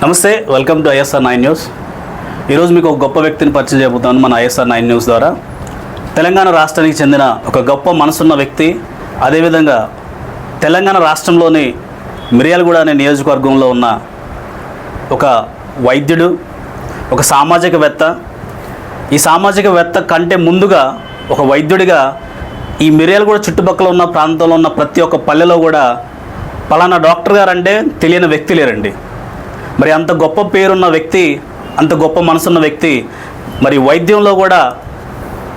నమస్తే, welcome to ISR 9 news. ఈరోజు మీకు ఒక గొప్ప వ్యక్తిని పరిచయం చేయబోతున్నాను మన ఐఎస్ఆర్ 9 న్యూస్ ద్వారా. తెలంగాణ రాష్ట్రానికి చెందిన ఒక గొప్ప మనసున్న వ్యక్తి, అదేవిధంగా తెలంగాణ రాష్ట్రంలోని మిర్యాలగూడ అనే నియోజకవర్గంలో ఉన్న ఒక వైద్యుడు, ఒక సామాజికవేత్త. ఈ సామాజికవేత్త కంటే ముందుగా ఒక వైద్యుడిగా ఈ మిర్యాలగూడ చుట్టుపక్కల ఉన్న ప్రాంతంలో ఉన్న ప్రతి ఒక్క పల్లెలో కూడా పలానా డాక్టర్ గారు అంటే తెలియని వ్యక్తి లేరండి. మరి అంత గొప్ప పేరున్న వ్యక్తి, అంత గొప్ప మనసున్న వ్యక్తి మరి వైద్యంలో కూడా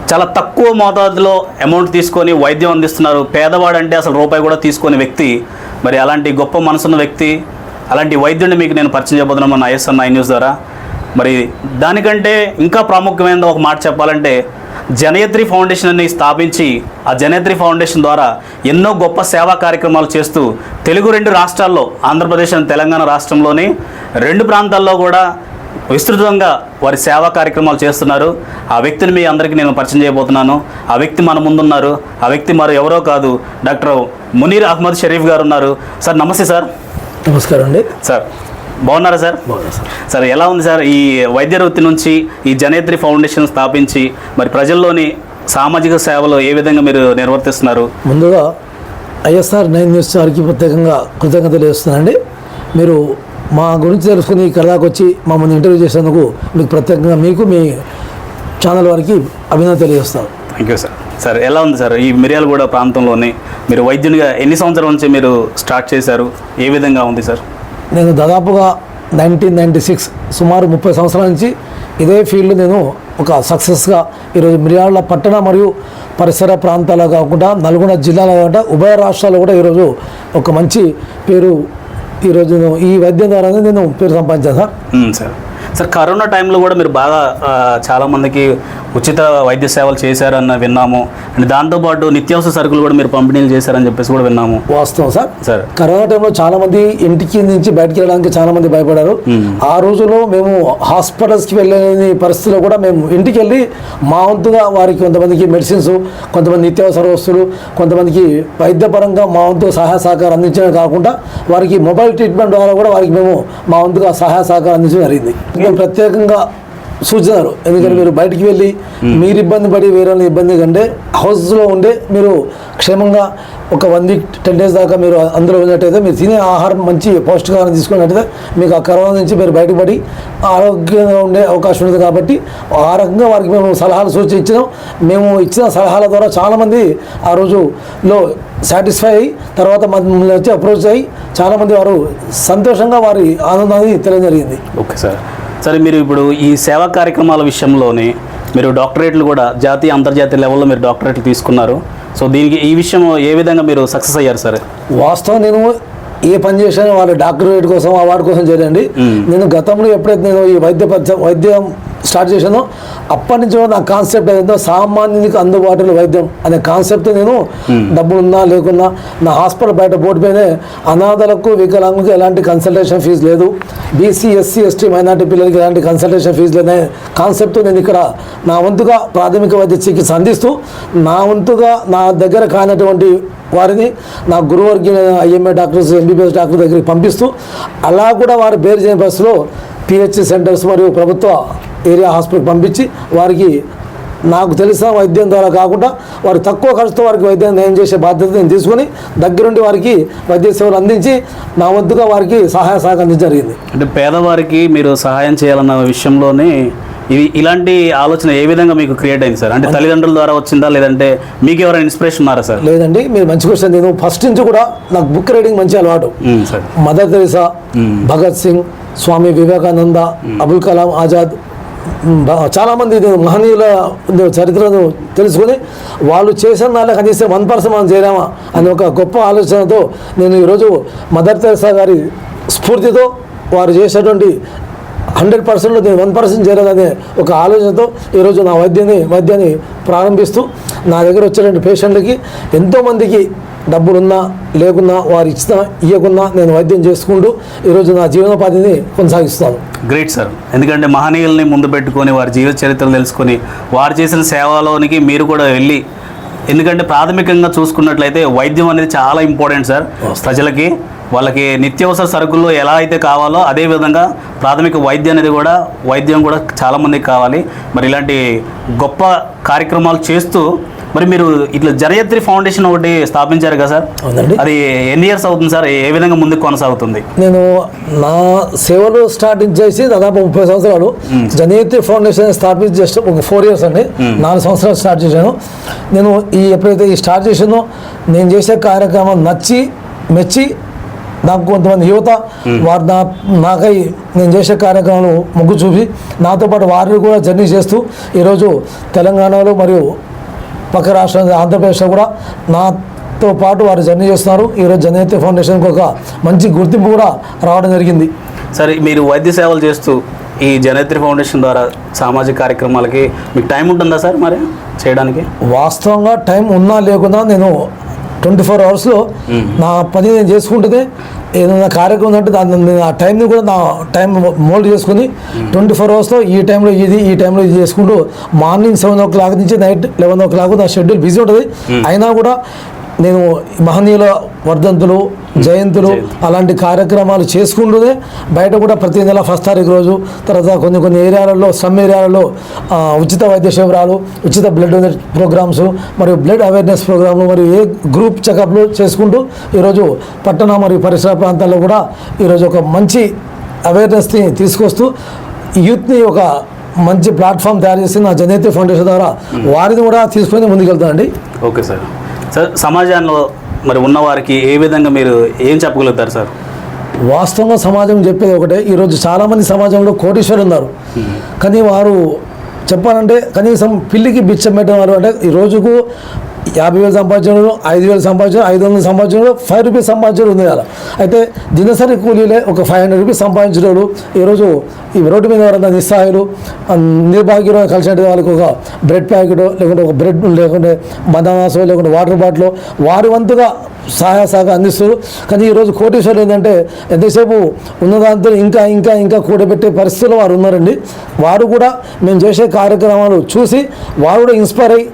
చాలా తక్కువ మోతాదులో అమౌంట్ తీసుకొని వైద్యం అందిస్తున్నారు. పేదవాడంటే అసలు రూపాయి కూడా తీసుకునే వ్యక్తి. మరి అలాంటి గొప్ప మనసున్న వ్యక్తి, అలాంటి వైద్యుడిని మీకు నేను పరిచయం చేయబోతున్నాను మన ఐఎస్ఆర్ 9 న్యూస్ ద్వారా. మరి దానికంటే ఇంకా ప్రాముఖ్యమైన ఒక మాట చెప్పాలంటే, జనయత్రి ఫౌండేషన్ అని స్థాపించి ఆ జనయత్రి ఫౌండేషన్ ద్వారా ఎన్నో గొప్ప సేవా కార్యక్రమాలు చేస్తూ తెలుగు 2 రాష్ట్రాల్లో, ఆంధ్రప్రదేశ్ అండ్ తెలంగాణ రాష్ట్రంలోని 2 ప్రాంతాల్లో కూడా విస్తృతంగా వారి సేవా కార్యక్రమాలు చేస్తున్నారు. ఆ వ్యక్తిని మీ అందరికీ నేను పరిచయం చేయబోతున్నాను. ఆ వ్యక్తి మన ముందున్నారు. ఆ వ్యక్తి మరి ఎవరో కాదు, డాక్టర్ మునీర్ అహ్మద్ షరీఫ్ గారు ఉన్నారు. సార్ నమస్తే. సార్ నమస్కారం అండి. సార్ బాగున్నారా సార్? బాగున్నా సార్. సార్ ఎలా ఉంది సార్ ఈ వైద్య వృత్తి నుంచి ఈ జనయత్రి ఫౌండేషన్ స్థాపించి మరి ప్రజల్లోని సామాజిక సేవలు ఏ విధంగా మీరు నిర్వర్తిస్తున్నారు? ముందుగా ఐఎస్ఆర్ 9 న్యూస్ వారికి ప్రత్యేకంగా కృతజ్ఞతలు చేస్తున్నానండి. మీరు మా గురించి తెలుసుకుని ఇక్కడ దాకా వచ్చి మమ్మల్ని ఇంటర్వ్యూ చేసేందుకు మీకు ప్రత్యేకంగా మీకు మీ ఛానల్ వారికి అభినందన తెలియజేస్తాను. Thank you sir. సార్ ఎలా ఉంది సార్ ఈ మిర్యాలగూడ ప్రాంతంలోని మీరు వైద్యునిగా ఎన్ని సంవత్సరాల నుంచి మీరు స్టార్ట్ చేశారు? ఏ విధంగా ఉంది సార్? నేను దాదాపుగా 1996 సుమారు 30 సంవత్సరాల నుంచి ఇదే ఫీల్డ్ నేను ఒక సక్సెస్గా ఈరోజు మిర్యాల పట్టణ మరియు పరిసర ప్రాంతాలు కాకుండా నల్గొండ జిల్లాలో కాకుండా ఉభయ రాష్ట్రాల్లో కూడా ఈరోజు ఒక మంచి పేరు ఈరోజు ఈ వైద్యం ద్వారానే నేను పేరు సంపాదించాను సార్. సార్ సార్ కరోనా టైంలో కూడా మీరు బాగా చాలామందికి ఉచిత వైద్య సేవలు చేశారన్న విన్నాము. అండ్ దాంతోపాటు నిత్యావసర సరుకులు కూడా మీరు పంపిణీలు చేశారని చెప్పేసి కూడా విన్నాము. వాస్తవం సార్. సార్ కరోనా టైంలో చాలా మంది ఇంటికి నుంచి బయటకు వెళ్ళడానికి చాలా మంది భయపడారు. ఆ రోజుల్లో మేము హాస్పిటల్స్కి వెళ్ళని పరిస్థితిలో కూడా మేము ఇంటికి వెళ్ళి మా వంతుగా వారికి కొంతమందికి మెడిసిన్స్, కొంతమంది నిత్యావసర వస్తువులు, కొంతమందికి వైద్యపరంగా మా వంతు సహాయ సహకారం అందించడమే కాకుండా వారికి మొబైల్ ట్రీట్మెంట్ ద్వారా కూడా వారికి మేము మా వంతుగా సహాయ సహకారం అందించడం జరిగింది. మేము ప్రత్యేకంగా సూచనలు, ఎందుకంటే మీరు బయటికి వెళ్ళి మీరు ఇబ్బంది పడి వేరే ఇబ్బంది కంటే హౌస్లో ఉండే మీరు క్షేమంగా ఒక 1 వీక్ 10 days దాకా మీరు అందులో ఉన్నట్టయితే మీరు తినే ఆహారం మంచి పౌష్టికాహారం తీసుకున్నట్టయితే మీకు ఆ కరోనా నుంచి మీరు బయటపడి ఆరోగ్యంగా ఉండే అవకాశం ఉంది. కాబట్టి ఆ రకంగా వారికి మేము సలహాలు సూచించినాం. మేము ఇచ్చిన సలహాల ద్వారా చాలామంది ఆ రోజులో సాటిస్ఫై అయ్యి తర్వాత మమ్మల్ని వచ్చి అప్రోచ్ అయ్యి చాలామంది వారు సంతోషంగా వారి ఆనందాన్ని తెలియజరిగింది. Okay sir. సరే, మీరు ఇప్పుడు ఈ సేవా కార్యక్రమాల విషయంలోనే మీరు డాక్టరేట్లు కూడా జాతీయ అంతర్జాతీయ లెవెల్లో మీరు డాక్టరేట్లు తీసుకున్నారు. సో దీనికి ఈ విషయం ఏ విధంగా మీరు సక్సెస్ అయ్యారు సార్? వాస్తవం నేను ఏ పని చేశాను వాళ్ళ డాక్టరేట్ కోసం అవార్డు కోసం చేయండి. నేను గతంలో ఎప్పుడైతే నేను ఈ వైద్యం స్టార్ట్ చేశానో అప్పటి నుంచి నా కాన్సెప్ట్ ఏదైతే సామాన్యునికి అందుబాటులో వైద్యం అనే కాన్సెప్ట్ నేను డబ్బులున్నా లేకున్నా నా హాస్పిటల్ బయట బోర్డు పైనే అనాథలకు, వికలాంగులకు ఎలాంటి కన్సల్టేషన్ ఫీజు లేదు, బీసీ, ఎస్సీ, ఎస్టీ, మైనార్టీ పిల్లలకి ఎలాంటి కన్సల్టేషన్ ఫీజు లేదనే కాన్సెప్ట్ నేను ఇక్కడ నా వంతుగా ప్రాథమిక వైద్య చికిత్స అందిస్తూ నా వంతుగా నా దగ్గర కానటువంటి వారిని నా గురువర్గీయ ఐఎంఏ డాక్టర్స్, ఎంబీబీఎస్ డాక్టర్ దగ్గరికి పంపిస్తూ అలా కూడా వారు బేర్ చేయని పరిస్థితిలో పిహెచ్సి సెంటర్స్ మరియు ప్రభుత్వ ఏరియా హాస్పిటల్ పంపించి వారికి నాకు తెలిసిన వైద్యం ద్వారా కాకుండా వారు తక్కువ ఖర్చుతో వారికి వైద్యం నయం చేసే బాధ్యత నేను తీసుకొని దగ్గరుండి వారికి వైద్య సేవలు అందించి నా వద్దుగా వారికి సహాయ సహకారం జరిగింది. అంటే పేదవారికి మీరు సహాయం చేయాలన్న విషయంలోనే ఇలాంటి ఆలోచన ఏ విధంగా మీకు క్రియేట్ అయింది సార్? అంటే తల్లిదండ్రుల ద్వారా వచ్చిందా, లేదంటే మీకు ఎవరైనా ఇన్స్పిరేషన్ ఉన్నారా సార్? లేదండి, మీరు మంచి క్వశ్చన్. నేను ఫస్ట్ నుంచి కూడా నాకు బుక్ రీడింగ్ మంచి అలవాటు. మదర్ తెరిసా, భగత్ సింగ్, స్వామి వివేకానంద, అబుల్ కలాం ఆజాద్, చాలామంది మహనీయుల చరిత్రను తెలుసుకొని వాళ్ళు చేసిన దానిలో కనీసం 1% మనం చేయలేమా అని ఒక గొప్ప ఆలోచనతో నేను ఈరోజు మదర్ తెరిసా గారి స్ఫూర్తితో వారు చేసేటువంటి 100%లో నేను 1% చేయాలనే ఒక ఆలోచనతో ఈరోజు నా వైద్యాన్ని ప్రారంభిస్తూ నా దగ్గర వచ్చేటువంటి పేషెంట్లకి ఎంతోమందికి డబ్బులున్నా లేకున్నా వారు ఇచ్చినా ఇవ్వకున్నా నేను వైద్యం చేసుకుంటూ ఈరోజు నా జీవనోపాధిని కొనసాగిస్తాను. Great sir. ఎందుకంటే మహనీయుల్ని ముందు పెట్టుకొని వారి జీవిత చరిత్రలు తెలుసుకొని వారు చేసిన సేవలోనికి మీరు కూడా వెళ్ళి ఎందుకంటే ప్రాథమికంగా చూసుకున్నట్లయితే వైద్యం అనేది చాలా ఇంపార్టెంట్ సార్ ప్రజలకి. వాళ్ళకి నిత్యావసర సరుకుల్లో ఎలా అయితే కావాలో అదే విధంగా ప్రాథమిక వైద్యం కూడా చాలామందికి కావాలి. మరి ఇలాంటి గొప్ప కార్యక్రమాలు చేస్తూ మరి మీరు ఇట్లా జనయత్రి ఫౌండేషన్ ఒకటి స్థాపించారు కదా సార్, అవునండి. అది ఎన్ని ఇయర్స్ అవుతుంది సార్, ఏ విధంగా ముందుకు కొనసాగుతుంది? నేను నా సేవలు స్టార్టింగ్ చేసి దాదాపు 30 సంవత్సరాలు. జనయత్రి ఫౌండేషన్ స్థాపించి జస్ట్ ఒక 4 ఇయర్స్ అండి, 4 సంవత్సరాలు స్టార్ట్ చేశాను. నేను ఎప్పుడైతే ఈ స్టార్ట్ చేసానో నేను చేసే కార్యక్రమం నచ్చి మెచ్చి నాకు కొంతమంది యువత వారు నాకై నేను చేసే కార్యక్రమాలు మొగ్గు చూపి నాతో పాటు వారిని కూడా జర్నీ చేస్తూ ఈరోజు తెలంగాణలో మరియు పక్క రాష్ట్రం ఆంధ్రప్రదేశ్లో కూడా నాతో పాటు వారు జర్నీ చేస్తున్నారు. ఈరోజు జనయత్రి ఫౌండేషన్కి ఒక మంచి గుర్తింపు కూడా రావడం జరిగింది. సరే, మీరు వైద్య సేవలు చేస్తూ ఈ జనయత్రి ఫౌండేషన్ ద్వారా సామాజిక కార్యక్రమాలకి మీకు టైం ఉంటుందా సార్ మరి చేయడానికి? వాస్తవంగా టైం ఉన్నా లేకున్నా నేను 24 అవర్స్లో నా పని నేను చేసుకుంటే ఏదైనా కార్యక్రమం అంటే దాన్ని ఆ టైంని కూడా నా టైం మోల్డ్ చేసుకుని 24 అవర్స్లో ఈ టైంలో ఈ టైంలో ఇది చేసుకుంటూ మార్నింగ్ 7 o'clock నుంచి నైట్ 11 o'clock నా షెడ్యూల్ బిజీ ఉంటుంది. అయినా కూడా నేను మహనీయుల వర్ధంతులు జయంతులు అలాంటి కార్యక్రమాలు చేసుకుంటూనే బయట కూడా ప్రతి నెల 1st తారీఖు రోజు తర్వాత కొన్ని ఏరియాలలో సమ్ ఏరియాలలో ఉచిత వైద్య శిబిరాలు, ఉచిత బ్లడ్ డొనేట్ ప్రోగ్రామ్స్ మరియు బ్లడ్ అవేర్నెస్ ప్రోగ్రాంలు మరియు గ్రూప్ చెకప్లు చేసుకుంటూ ఈరోజు పట్టణ మరియు పరిసర ప్రాంతాల్లో కూడా ఈరోజు ఒక మంచి అవేర్నెస్ని తీసుకొస్తూ యూత్ని ఒక మంచి ప్లాట్ఫామ్ తయారు చేసి నా జనయత్రి ఫౌండేషన్ ద్వారా వారిని కూడా తీసుకొని ముందుకెళ్తానండి. Okay sir. సార్, సమాజంలో మరి ఉన్నవారికి ఏ విధంగా మీరు ఏం చెప్పగలుగుతారు సార్? వాస్తవంగా సమాజం చెప్పేది ఒకటే, ఈరోజు చాలామంది సమాజంలో కోటీశ్వరులు ఉన్నారు, కానీ వారు చెప్పాలంటే కనీసం పిల్లికి బిచ్చం పెట్టేవారు. అంటే ఈ రోజుకు 50,000 సంపాదించడం, 5,000 సంపాదించడం, 500 సంపాదించడం, 5 రూపీస్ సంపాదించడం ఉంది కదా. అయితే దినసరి కూలీలే ఒక 500 రూపీస్ సంపాదించడం ఈరోజు ఈ రోడ్డు మీద ఎవరైనా నిస్సహాయులు నిర్భాగ్యులు కలిసినట్టు వాళ్ళకి ఒక బ్రెడ్ ప్యాకెట్ లేకుంటే ఒక బ్రెడ్ లేకుంటే బనానాసో లేకుంటే వాటర్ బాటిల్ వారి వంతుగా సహాయ అందిస్తారు. కానీ ఈరోజు కోటీశ్వరులు ఏంటంటే ఎంతసేపు ఉన్నదాంతో ఇంకా ఇంకా ఇంకా కూడబెట్టే పరిస్థితుల్లో వారు ఉన్నారండి. వారు కూడా మేము చేసే కార్యక్రమాలు చూసి వారు కూడా ఇన్స్పైర్ అయ్యి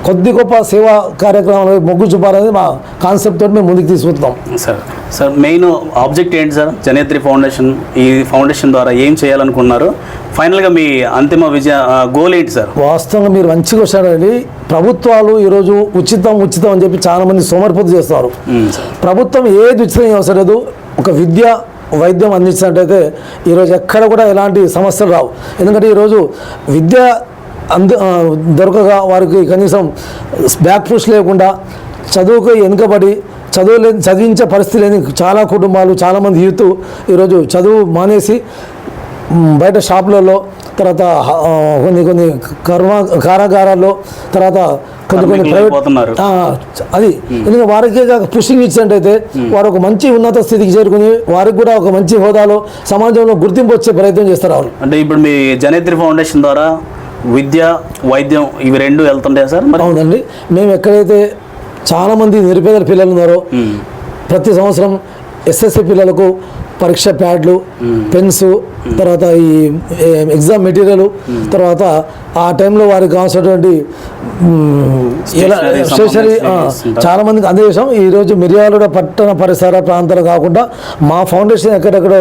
కొద్ది గొప్ప సేవా కార్యక్రమాలు మొగ్గు చూపాలనేది మా కాన్సెప్ట్ తోటి మేము ముందుకు తీసుకుంటాం. సార్ మెయిన్ ఆబ్జెక్ట్ ఏంటి సార్? జనయత్రి ఫౌండేషన్ ఈ ఫౌండేషన్ ద్వారా ఏం చేయాలనుకున్నారు? ఫైనల్గా మీ అంతిమ గోల్ ఏంటి సార్? వాస్తవంగా మీరు మంచిగా వచ్చారండి. ప్రభుత్వాలు ఈరోజు ఉచితం అని చెప్పి చాలామంది సోమరిపోతు చేస్తారు. ప్రభుత్వం ఏది ఉచితం అవసరం లేదు. ఒక వైద్యం అందించినట్టయితే ఈరోజు ఎక్కడ కూడా ఎలాంటి సమస్యలు రావు. ఎందుకంటే ఈరోజు విద్య దొరకగా వారికి కనీసం బ్యాక్ పుష్ లేకుండా చదువుకు వెనుకబడి చదివించే పరిస్థితి లేని చాలా కుటుంబాలు చాలామంది యూత్ ఈరోజు చదువు మానేసి బయట షాపులలో తర్వాత కొన్ని కారాగారాల్లో తర్వాత కొన్ని ప్రైవేట్ అది ఎందుకంటే వారికి పుషింగ్ ఇచ్చినట్టయితే వారు ఒక మంచి ఉన్నత స్థితికి చేరుకుని వారికి కూడా ఒక మంచి హోదాలో సమాజంలో గుర్తింపు వచ్చే ప్రయత్నం చేస్తారు. అంటే ఇప్పుడు మీ జనయత్రి ఫౌండేషన్ ద్వారా విద్య వైద్యం ఇవి రెండు వెళ్తుంటాయి సార్? అవునండి. మేము ఎక్కడైతే చాలామంది నిరుపేదల పిల్లలు ఉన్నారో ప్రతి సంవత్సరం ఎస్ఎస్సి పిల్లలకు పరీక్ష ప్యాడ్లు, పెన్స్, తర్వాత ఈ ఎగ్జామ్ మెటీరియల్, తర్వాత ఆ టైంలో వారికి కావాల్సినటువంటి స్టేషనరీ చాలా మందికి అందజేసాం. ఈరోజు మిర్యాలగూడ పట్టణ పరిసర ప్రాంతాలు కాకుండా మా ఫౌండేషన్ ఎక్కడెక్కడ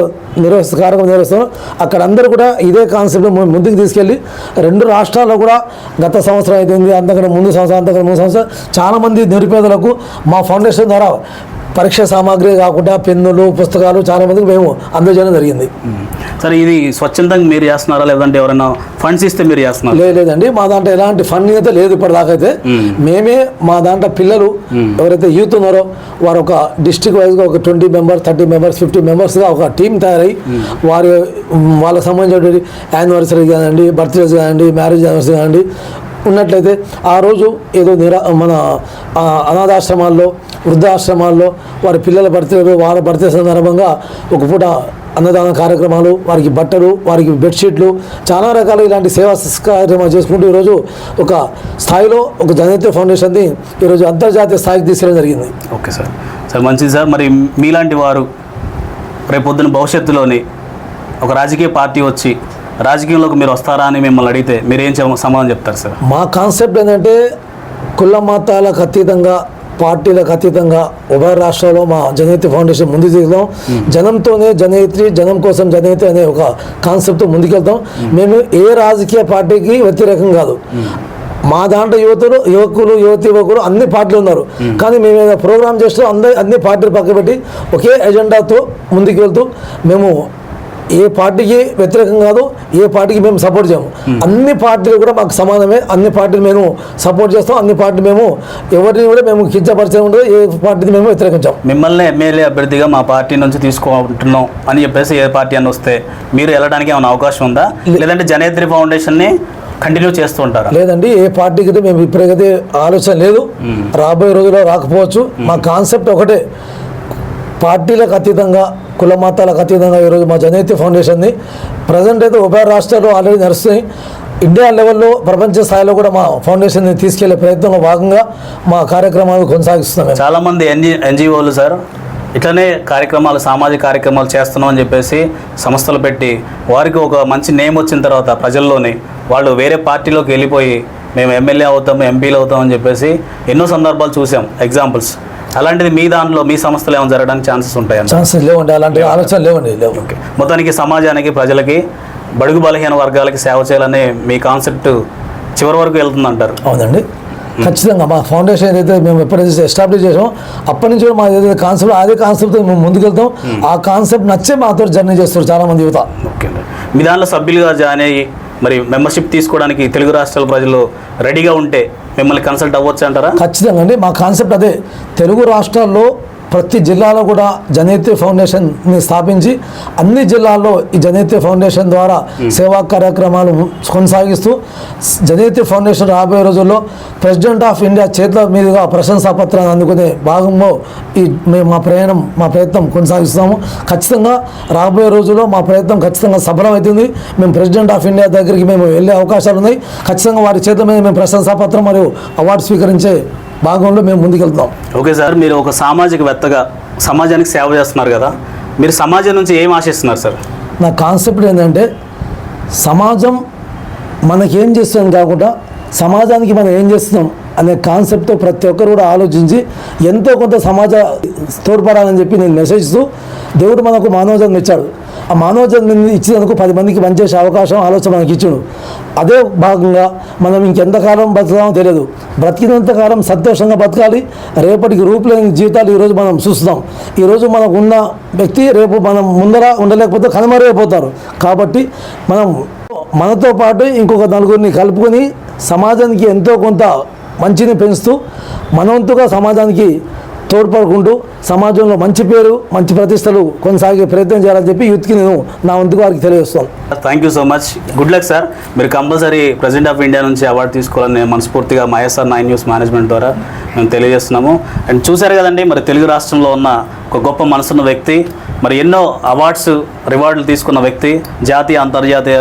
కార్యక్రమం నిర్వహిస్తాం అక్కడ అందరూ కూడా ఇదే కాన్సెప్ట్ ముందుకు తీసుకెళ్ళి 2 రాష్ట్రాల్లో కూడా గత సంవత్సరం అయిపోయింది, అంతకన్నా ముందు సంవత్సరం చాలామంది నిరుపేదలకు మా ఫౌండేషన్ ద్వారా పరీక్ష సామాగ్రి కాకుండా పెన్నులు, పుస్తకాలు చాలా మందికి మేము అందజేయడం జరిగింది. సరే, ఇది స్వచ్ఛందంగా మీరు చేస్తున్నారా లేదంటే ఎవరైనా ఫండ్స్ ఇస్తే మీరు చేస్తున్నారా? లేదండి, మా దాంట్లో ఎలాంటి ఫండింగ్ అయితే లేదు ఇప్పటిదాకైతే. మేమే మా దాంట్లో పిల్లలు ఎవరైతే యూత్ ఉన్నారో వారు ఒక డిస్ట్రిక్ట్ వైజ్గా ఒక 20 members, 30 members, 50 members ఒక టీం తయారై వాళ్ళకి సంబంధించినటువంటి యానివర్సరీ కానివ్వండి, బర్త్డేస్ కానివ్వండి, మ్యారేజ్ యానివర్సరీ కానివ్వండి ఉన్నట్లయితే ఆ రోజు ఏదో మన అనాథాశ్రమాల్లో, వృద్ధాశ్రమాల్లో వారి పిల్లల బర్త్డేలు, వాళ్ళ బర్త్డే సందర్భంగా ఒక పూట అన్నదాన కార్యక్రమాలు, వారికి బట్టలు, వారికి బెడ్షీట్లు, చాలా రకాల ఇలాంటి సేవా కార్యక్రమాలు చేసుకుంటూ ఈరోజు ఒక స్థాయిలో ఒక జనయత్రి ఫౌండేషన్ని ఈరోజు అంతర్జాతీయ స్థాయికి తీసుకెళ్ళడం జరిగింది. Okay sir. సార్ మంచిది సార్. మరి మీలాంటి వారు రేపొద్దున భవిష్యత్తులోని ఒక రాజకీయ పార్టీ వచ్చి రాజకీయంలోకి మీరు వస్తారా అని మిమ్మల్ని అడిగితే మీరేం సమాధానం చెప్తారు సార్? మా కాన్సెప్ట్ ఏంటంటే కుల మతాలకు అతీతంగా పార్టీలకు అతీతంగా ఉభయ రాష్ట్రాల్లో మా జనయిత్రి ఫౌండేషన్ ముందుకు దిగుతాం. జనంతోనే జనయిత్రి, జనం కోసం జనయిత్రి అనే ఒక కాన్సెప్ట్తో ముందుకెళ్తాం. మేము ఏ రాజకీయ పార్టీకి వ్యతిరేకం కాదు. మా దాంట్లో యువకులు యువకులు అన్ని పార్టీలు ఉన్నారు. కానీ మేము ఏదైనా ప్రోగ్రామ్ చేస్తూ అన్ని పార్టీలు పక్కబెట్టి ఒకే ఎజెండాతో ముందుకు వెళ్తూ మేము ఏ పార్టీకి వ్యతిరేకం కాదు, ఏ పార్టీకి మేము సపోర్ట్ చేయము. అన్ని పార్టీలు కూడా మాకు సమానమే. అన్ని పార్టీలు మేము సపోర్ట్ చేస్తాం. అన్ని పార్టీలు మేము ఎవరిని కూడా మేము కించపరిచే ఉండదు. ఏ పార్టీని మేము వ్యతిరేకించాం. మిమ్మల్ని ఎమ్మెల్యే అభ్యర్థిగా మా పార్టీ నుంచి తీసుకుంటున్నాం అని చెప్పేసి ఏ పార్టీ అని వస్తే మీరు వెళ్ళడానికి ఏమైనా అవకాశం ఉందా, లేదంటే జనయిత్రి ఫౌండేషన్ని కంటిన్యూ చేస్తూ ఉంటారా? లేదండి, ఏ పార్టీకి అయితే మేము ఇప్పటికైతే ఆలోచన లేదు. రాబోయే రోజుల్లో రాకపోవచ్చు. మా కాన్సెప్ట్ ఒకటే, పార్టీలకు అతీతంగా కుల మతాలకు అతీతంగా ఈరోజు మా జనయిత్రి ఫౌండేషన్ని ప్రజెంట్ అయితే ఉభయ రాష్ట్రాల్లో ఆల్రెడీ నడుస్తున్నాయి. ఇండియా లెవెల్లో ప్రపంచ స్థాయిలో కూడా మా ఫౌండేషన్ని తీసుకెళ్లే ప్రయత్నంలో భాగంగా మా కార్యక్రమాలు కొనసాగిస్తున్నాం. చాలామంది ఎన్జిఓలు సార్ ఇట్లనే కార్యక్రమాలు, సామాజిక కార్యక్రమాలు చేస్తున్నాం అని చెప్పేసి సంస్థలు పెట్టి వారికి ఒక మంచి నేమ్ వచ్చిన తర్వాత ప్రజల్లోనే వాళ్ళు వేరే పార్టీలోకి వెళ్ళిపోయి మేము ఎమ్మెల్యే అవుతాం, ఎంపీలు అవుతాం అని చెప్పేసి ఎన్నో సందర్భాలు చూసాం, ఎగ్జాంపుల్స్. అలాంటిది మీ దాంట్లో మీ సంస్థలు ఏమైనా జరగడానికి ఛాన్సెస్ ఉంటాయి? ఛాన్సెస్ లేవండి, అలాంటి ఆలోచన లేవండి. ఓకే, మొత్తానికి సమాజానికి, ప్రజలకి, బడుగు బలహీన వర్గాలకి సేవ చేయాలనే మీ కాన్సెప్ట్ చివరి వరకు వెళ్తుందంటారు? అవునండి, ఖచ్చితంగా. మా ఫౌండేషన్ ఏదైతే మేము ఎప్పుడైతే ఎస్టాబ్లిష్ చేసామో అప్పటి నుంచి కూడా మా ఏదైతే కాన్సెప్ట్, అదే కాన్సెప్ట్తో మేము ముందుకెళ్తాం. ఆ కాన్సెప్ట్ నచ్చే మాతో జర్నీ చేస్తారు చాలామంది యువత. ఓకే, మీ దాంట్లో సభ్యులుగా జాయిన్ అయ్యి మరి మెంబర్షిప్ తీసుకోవడానికి తెలుగు రాష్ట్రాల ప్రజలు రెడీగా ఉంటే మిమ్మల్ని కన్సల్ట్ అవ్వచ్చు అంటారా? ఖచ్చితంగా అండి, మా కాన్సెప్ట్ అదే. తెలుగు రాష్ట్రాల్లో ప్రతి జిల్లాలో కూడా జనయిత్రి ఫౌండేషన్ని స్థాపించి అన్ని జిల్లాల్లో ఈ జనయిత్రి ఫౌండేషన్ ద్వారా సేవా కార్యక్రమాలు కొనసాగిస్తూ జనయిత్రి ఫౌండేషన్ రాబోయే రోజుల్లో ప్రెసిడెంట్ ఆఫ్ ఇండియా చేతుల మీదుగా ప్రశంసా పత్రాన్ని అందుకునే భాగంలో మేము మా ప్రయత్నం కొనసాగిస్తాము. ఖచ్చితంగా రాబోయే రోజుల్లో మా ప్రయత్నం ఖచ్చితంగా సఫలమవుతుంది. మేము ప్రెసిడెంట్ ఆఫ్ ఇండియా దగ్గరికి మేము వెళ్ళే అవకాశాలు ఉన్నాయి. ఖచ్చితంగా వారి చేతుల మీద మేము ప్రశంసా పత్రం మరియు అవార్డు స్వీకరించే భాగంలో మేము ముందుకెళ్తాం. ఓకే సార్, మీరు ఒక సామాజికవేత్తగా సమాజానికి సేవ చేస్తున్నారు కదా, మీరు సమాజం నుంచి ఏం ఆశిస్తున్నారు సార్? నా కాన్సెప్ట్ ఏంటంటే సమాజం మనకేం చేస్తుంది కాకుండా సమాజానికి మనం ఏం చేస్తున్నాం అనే కాన్సెప్ట్తో ప్రతి ఒక్కరు కూడా ఆలోచించి ఎంతో కొంత సమాజ తోడ్పడాలని చెప్పి నేను మెసేజ్ ఇస్తూ, దేవుడు మనకు మానవ జన్మ ఇచ్చాడు. ఆ మానవ జన్మ ఇచ్చినందుకు 10 మందికి పనిచేసే అవకాశం, ఆలోచన మనకి ఇచ్చాడు. అదే భాగంగా మనం ఇంకెంతకాలం బతుకుతామో తెలియదు. బ్రతికినంతకాలం సంతోషంగా బతకాలి. రేపటికి రూపులేని జీవితాలు ఈరోజు మనం చూస్తున్నాం. ఈరోజు మనకు ఉన్న వ్యక్తి రేపు మనం ముందర ఉండలేకపోతే కనుమరుగైపోతారు. కాబట్టి మనం మనతో పాటు ఇంకొక నలుగురిని కలుపుకొని సమాజానికి ఎంతో కొంత మంచిని పెంచుతూ మనవంతుగా సమాజానికి తోడ్పడుకుంటూ సమాజంలో మంచి పేరు, మంచి ప్రతిష్టలు కొనసాగే ప్రయత్నం చేయాలని చెప్పి యూత్కి నేను నా వంతుగా వారికి తెలియజేస్తాను. Thank you so much, good luck sir. మీరు కంపల్సరీ ప్రెసిడెంట్ ఆఫ్ ఇండియా నుంచి అవార్డు తీసుకోవాలని నేను మనస్ఫూర్తిగా మా ISR 9 న్యూస్ మేనేజ్మెంట్ ద్వారా మేము తెలియజేస్తున్నాము. అండ్ చూశారు కదండి, మరి తెలుగు రాష్ట్రంలో ఉన్న ఒక గొప్ప మనసున్న వ్యక్తి, మరి ఎన్నో అవార్డ్స్, రివార్డులు తీసుకున్న వ్యక్తి, జాతీయ అంతర్జాతీయ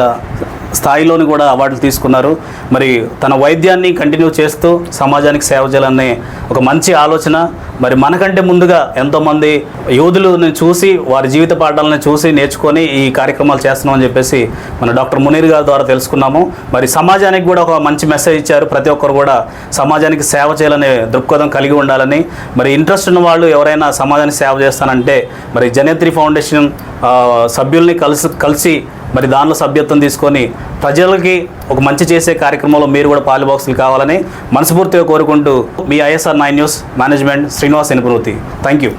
స్థాయిలోని కూడా అవార్డులు తీసుకున్నారు. మరి తన వైద్యాన్ని కంటిన్యూ చేస్తూ సమాజానికి సేవ చేయాలనే ఒక మంచి ఆలోచన. మరి మనకంటే ముందుగా ఎంతోమంది యోధులను చూసి వారి జీవిత పాఠాలను చూసి నేర్చుకొని ఈ కార్యక్రమాలు చేస్తున్నామని చెప్పేసి మన డాక్టర్ మునీర్ గారి ద్వారా తెలుసుకున్నాము. మరి సమాజానికి కూడా ఒక మంచి మెసేజ్ ఇచ్చారు. ప్రతి ఒక్కరు కూడా సమాజానికి సేవ చేయాలనే దృక్పథం కలిగి ఉండాలని. మరి ఇంట్రెస్ట్ ఉన్న వాళ్ళు ఎవరైనా సమాజానికి సేవ చేస్తానంటే మరి జనయిత్రి ఫౌండేషన్ సభ్యుల్ని కలిసి మరి దానిలో సభ్యత్వం తీసుకొని ప్రజలకి ఒక మంచి చేసే కార్యక్రమంలో మీరు కూడా పాలుబాక్సులు కావాలని మనస్ఫూర్తిగా కోరుకుంటూ మీ ISR 9 న్యూస్ మేనేజ్మెంట్ శ్రీనివాస్ ఎనుకురుతి. Thank you.